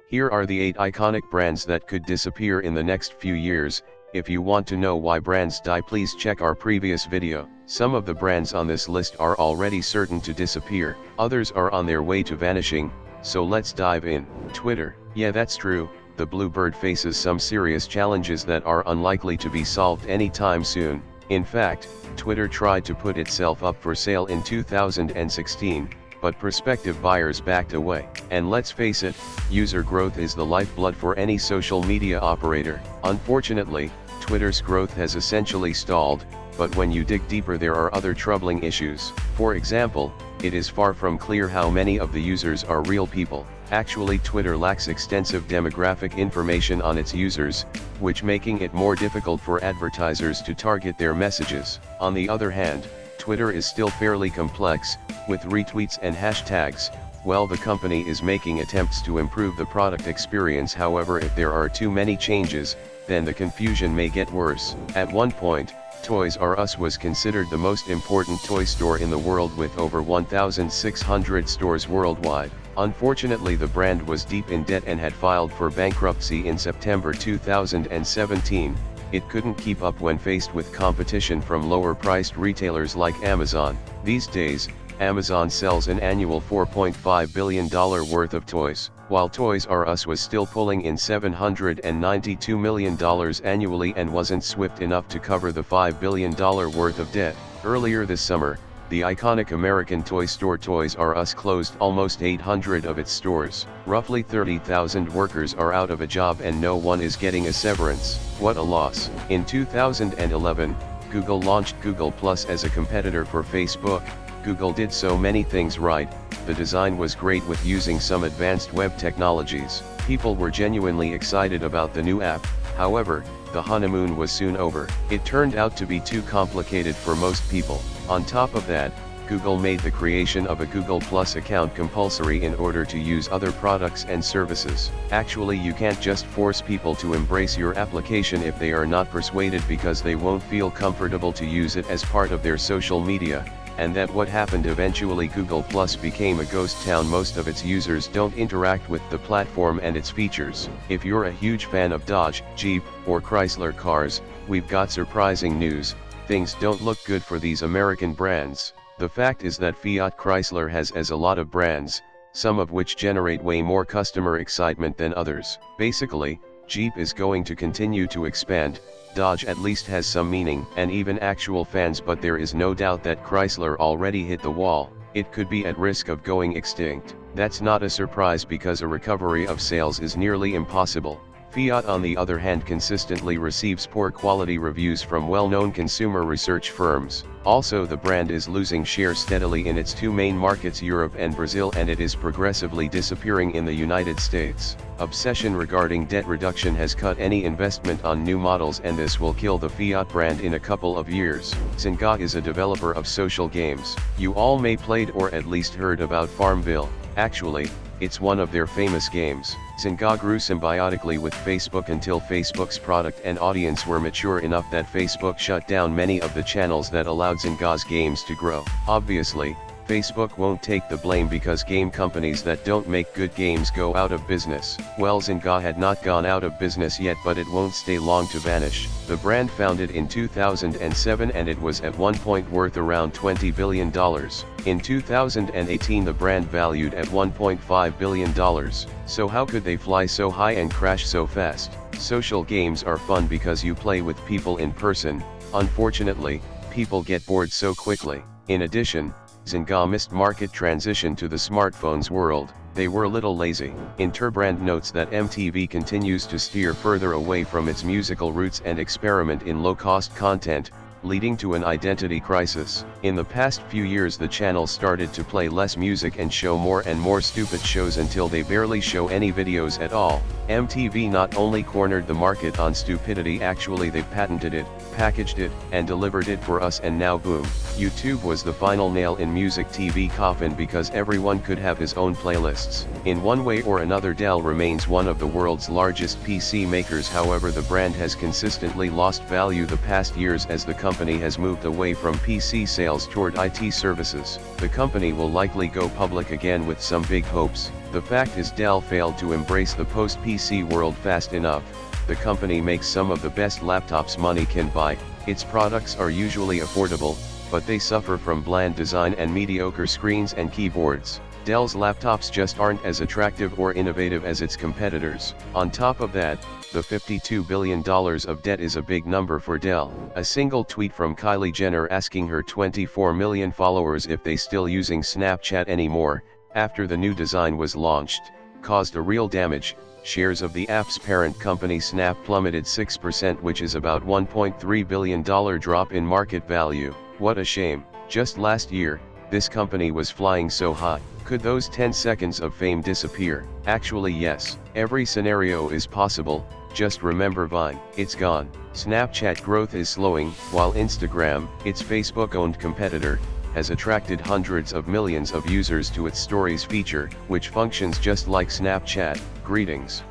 Here are the 8 iconic brands that could disappear in the next few years. If you want to know why brands die, please check our previous video. Some of the brands on this list are already certain to disappear, others are on their way to vanishing, so let's dive in. Twitter. Yeah, that's true, the Bluebird faces some serious challenges that are unlikely to be solved anytime soon. In fact, Twitter tried to put itself up for sale in 2016, but prospective buyers backed away. And let's face it, user growth is the lifeblood for any social media operator. Unfortunately, Twitter's growth has essentially stalled, but when you dig deeper there are other troubling issues. For example, it is far from clear how many of the users are real people. Actually, Twitter lacks extensive demographic information on its users, which making it more difficult for advertisers to target their messages. On the other hand, Twitter is still fairly complex, with retweets and hashtags. Well, the company is making attempts to improve the product experience. However, if there are too many changes, then the confusion may get worse. At one point, Toys R Us was considered the most important toy store in the world with over 1,600 stores worldwide. Unfortunately, the brand was deep in debt and had filed for bankruptcy in September 2017. It couldn't keep up when faced with competition from lower-priced retailers like Amazon. These days, Amazon sells an annual $4.5 billion worth of toys, while Toys R Us was still pulling in $792 million annually and wasn't swift enough to cover the $5 billion worth of debt. Earlier this summer, the iconic American toy store Toys R Us closed almost 800 of its stores. Roughly 30,000 workers are out of a job and no one is getting a severance. What a loss. In 2011, Google launched Google Plus as a competitor for Facebook. Google did so many things right. The design was great with using some advanced web technologies. People were genuinely excited about the new app. However, the honeymoon was soon over. It turned out to be too complicated for most people. On top of that, Google made the creation of a Google Plus account compulsory in order to use other products and services. Actually, you can't just force people to embrace your application if they are not persuaded, because they won't feel comfortable to use it as part of their social media. And that what happened eventually. Google Plus became a ghost town. Most of its users don't interact with the platform and its features. If you're a huge fan of Dodge, Jeep, or Chrysler cars, we've got surprising news. Things don't look good for these American brands. The fact is that Fiat Chrysler has a lot of brands, some of which generate way more customer excitement than others. Basically, Jeep is going to continue to expand, Dodge at least has some meaning and even actual fans, but there is no doubt that Chrysler already hit the wall. It could be at risk of going extinct. That's not a surprise because a recovery of sales is nearly impossible. Fiat, on the other hand, consistently receives poor quality reviews from well-known consumer research firms. Also, the brand is losing share steadily in its two main markets, Europe and Brazil, and it is progressively disappearing in the United States. Obsession regarding debt reduction has cut any investment on new models, and this will kill the Fiat brand in a couple of years. Zynga is a developer of social games. You all may played or at least heard about Farmville. Actually, it's one of their famous games. Zynga grew symbiotically with Facebook until Facebook's product and audience were mature enough that Facebook shut down many of the channels that allowed Zynga's games to grow. Obviously, Facebook won't take the blame because game companies that don't make good games go out of business. Well, Zynga had not gone out of business yet, but it won't stay long to vanish. The brand founded in 2007 and it was at one point worth around $20 billion. In 2018 the brand valued at $1.5 billion. So how could they fly so high and crash so fast? Social games are fun because you play with people in person. Unfortunately, people get bored so quickly. In addition, Zynga missed market transition to the smartphones world. They were a little lazy. Interbrand notes that MTV continues to steer further away from its musical roots and experiment in low-cost content, leading to an identity crisis. In the past few years the channel started to play less music and show more and more stupid shows until they barely show any videos at all. MTV not only cornered the market on stupidity, actually they patented it, packaged it, and delivered it for us, and now boom. YouTube was the final nail in music TV coffin because everyone could have his own playlists. In one way or another, Dell remains one of the world's largest PC makers. However, the brand has consistently lost value the past years as the company has moved away from PC sales toward IT services. The company will likely go public again with some big hopes. The fact is Dell failed to embrace the post-PC world fast enough. The company makes some of the best laptops money can buy. Its products are usually affordable, but they suffer from bland design and mediocre screens and keyboards. Dell's laptops just aren't as attractive or innovative as its competitors. On top of that, the $52 billion of debt is a big number for Dell. A single tweet from Kylie Jenner asking her 24 million followers if they still using Snapchat anymore, after the new design was launched, caused a real damage. Shares of the app's parent company Snap plummeted 6%, which is about $1.3 billion drop in market value. What a shame. Just last year, this company was flying so high. Could those 10 seconds of fame disappear? Actually yes. Every scenario is possible, just remember Vine. It's gone. Snapchat growth is slowing, while Instagram, its Facebook-owned competitor, has attracted hundreds of millions of users to its Stories feature, which functions just like Snapchat. Greetings.